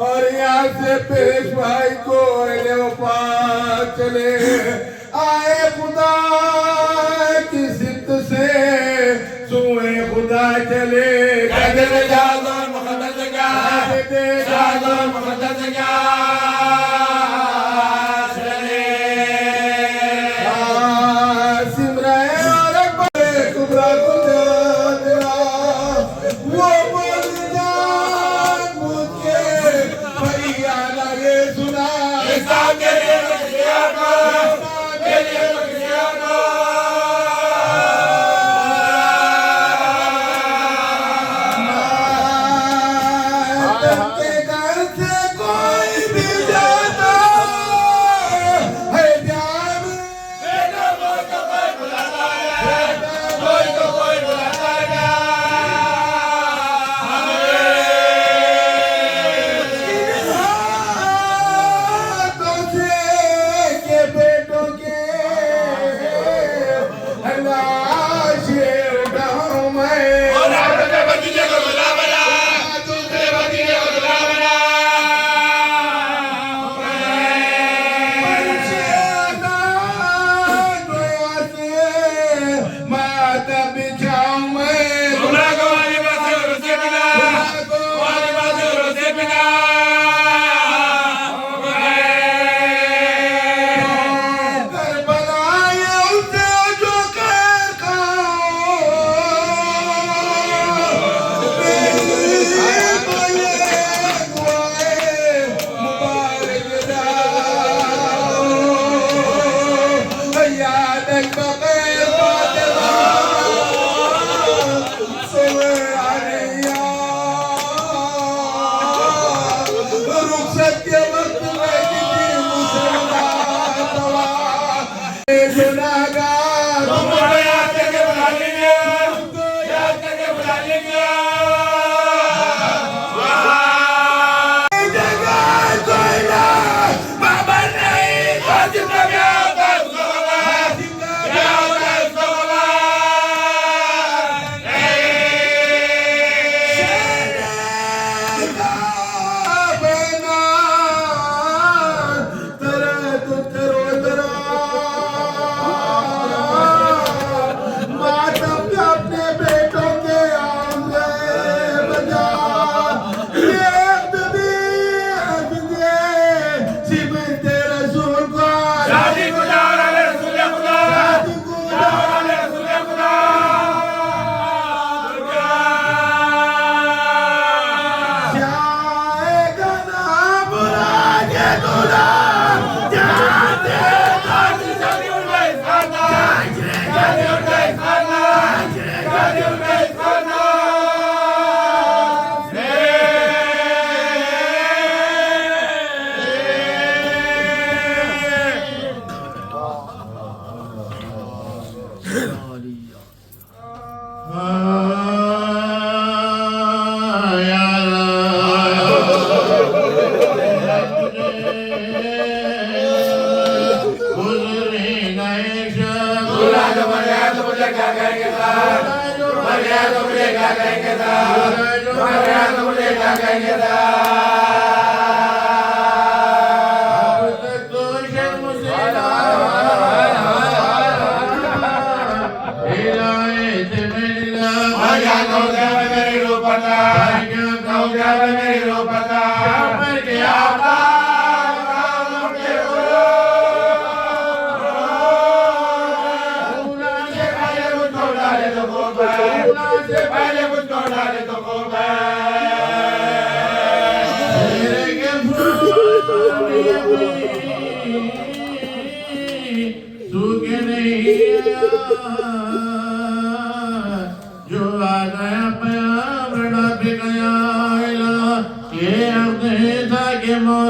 और यहाँ से पेश भाई को चले आए खुदा की सिद्ध से सुए खुदा चले More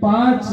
5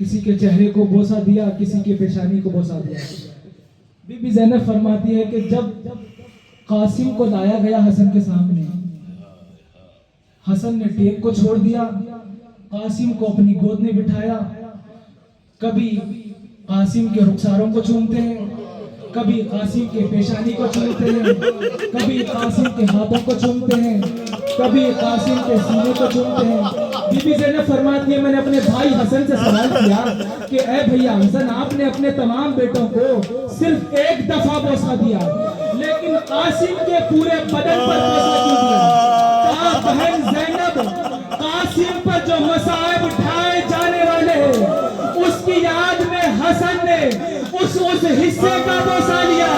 किसी के चेहरे को बोसा दिया, किसी के पेशानी को बोसा दिया। बीबी ज़ैनब फरमाती है कि जब कासिम को लाया गया हसन के सामने, हसन ने टेक को छोड़ दिया, कासिम को अपनी गोद में बिठाया। कभी कासिम के रुखसारों को चूमते हैं, कभी कासिम के पेशानी को चूमते हैं, कभी कासिम के हाथों को चूमते हैं, कभी कासिम के सीने को चूमते हैं। बीबी ज़ैनब फरमाती है, मैंने अपने भाई हसन से सवाल किया कि ए भैया हसन, आपने अपने तमाम बेटों को सिर्फ एक दफा बोसा दिया, लेकिन कासिम के पूरे बदन पर बोसा क्यों दिया? कहा बहन ज़ैनब, कासिम पर जो मसाइब उठाए जाने वाले हैं, उसकी याद में हसन ने उस हिस्से का बोसा लिया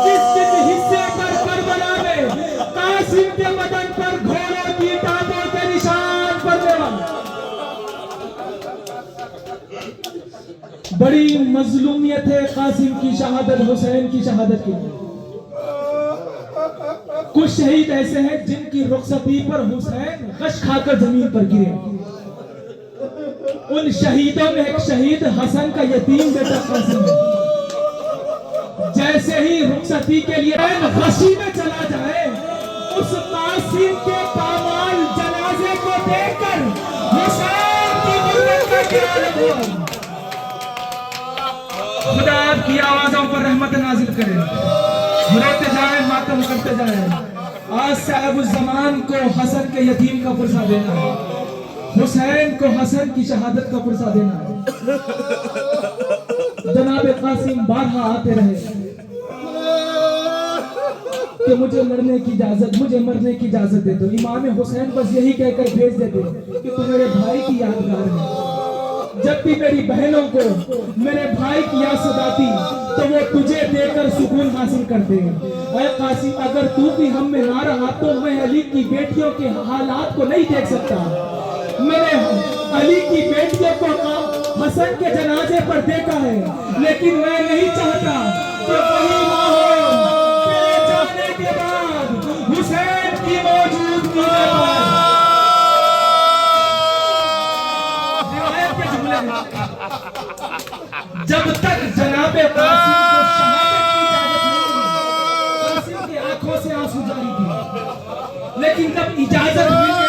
जिस हिस्से पर करबला में कासिम के बदन पर घोड़ों की टांगों के निशान पड़ने वाले। बड़ी मजलूमियत है कासिम की शहादत, हुसैन की शहादत की। कुछ शहीद ऐसे हैं जिनकी रुखसती पर हुसैन गश खाकर जमीन पर गिरे। उन शहीदों में एक शहीद हसन का यतीम बेटा कासिम है। जैसे ही रुखसती के लिए गशी में चला जाए, उस कासिम के पामाल जनाजे को देखकर हुसैन की गुर्बत का ख्याल हुआ। खुदा आपकी आवाजों पर रहमत नाजिल करे, रोते जाए मातम करते जाए। आज साहब ज़मान को हसन के यतीम का पुरसा देना है, हुसैन को हसन की शहादत का पुरसा देना है। जनाब कासिम बारहा आते रहे कि मुझे मरने की इजाजत, मुझे मरने की इजाजत दे दो। इमाम हुसैन बस यही कहकर भेज देते कि तू मेरे भाई की यादगार है। जब भी मेरी बहनों को मेरे भाई की याद सताती तो वो तुझे देकर सुकून हासिल करते हैं। ऐ कासिम, अगर तू भी हम में ना रहा तो मैं अली की बेटियों के हालात को नहीं देख सकता। मैंने अली की बेटियों को हसन के जनाजे पर देखा है, लेकिन मैं नहीं चाहता कि वही माहौल तेरे जाने के बाद हुसैन की मौजूदगी में पाए। रिवायत के जुमले हैं, जब तक जनाबे कासिम को शहादत की इजाजत नहीं मिली, कासिम की आंखों से आंसू जारी थे। लेकिन जब इजाजत मिल गई,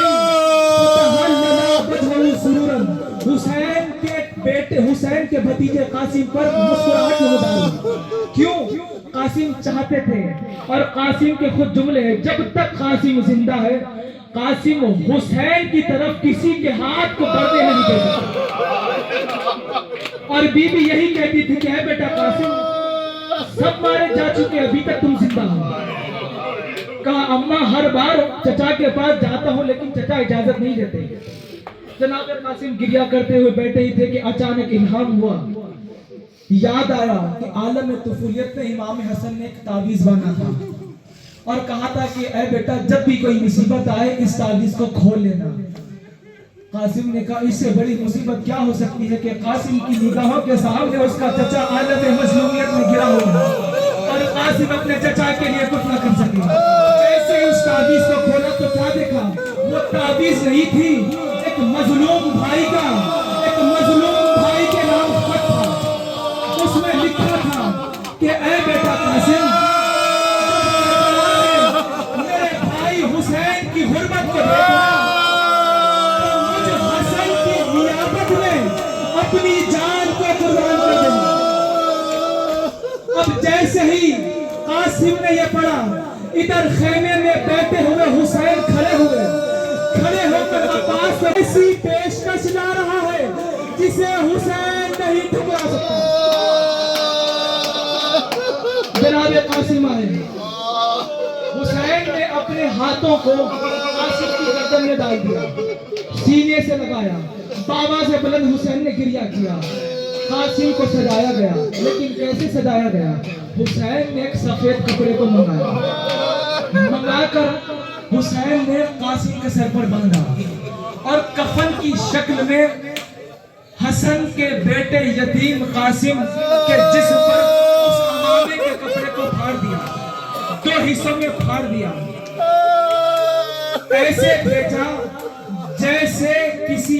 हुसैन के बेटे, हुसैन के भतीजे कासिम पर मुस्कुराहट नजर आई। क्यों? कासिम चाहते थे, और कासिम के खुद जुमले हैं, जब तक कासिम जिंदा है, कासिम हुसैन की तरफ किसी के हाथ को बढ़ने नहीं दे सकता। और बीबी यही कहती थी कि है बेटा कासिम, सब मारे जा चुके, अभी तक तुम जिंदा हो। कहा अम्मा, हर बार चचा के पास जाता हूं, लेकिन चचा इजाजत नहीं देते। जनाब कासिम गिरिया करते हुए बैठे ही थे कि अचानक इल्हाम हुआ, याद आया कि आलम तुफूलियत में इमाम हसन ने एक तावीज बांधा था और कहा था कि ऐ बेटा, जब भी कोई मुसीबत आए इस तावीज को खोल लेना। कासिम ने कहा इससे बड़ी मुसीबत क्या हो सकती है कि कासिम की निगाहों के सामने उसका चचा आलम मजलूमियत में गिरा हुआ और कासिम अपने चचा के लिए कुछ न कर सके। जैसे उस तावीज को खोला तो क्या देखा? वो तावीज नहीं थी, एक मजलूम भाई का, एक मजलूम भाई के नाम खत था। उसमें लिखा था कि ऐ बेटा कासिम, मेरे भाई हुसैन की गुर्बत को देखा तो मुझे हसन की नियाबत में अपनी जान को कुर्बान कर देना। अब जैसे ही कासिम ने यह पढ़ा, इधर खेमे में बैठे हुए हुसैन खड़े होकर अब्बास को ऐसी पेशकश ला रहा है जिसे हुसैन नहीं ठुकरा सकता। जनाब कासिम आए, हुसैन ने अपने हाथों को कासिम की गर्दन में डाल दिया, सीने से लगाया, बाबा से बुलंद हुसैन ने गिरिया किया। कासिम को सजाया गया, लेकिन कैसे सजाया गया? हुसैन ने एक सफेद कपड़े को मंगाकर हुसैन ने कासिम के सर पर बांधा और कफन की शक्ल में हसन के बेटे यतीम कासिम के जिस्म पर उस अमामे के कपड़े को फाड़ दिया, दो हिस्सों में फाड़ दिया। ऐसे भेजा जैसे किसी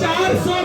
400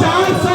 400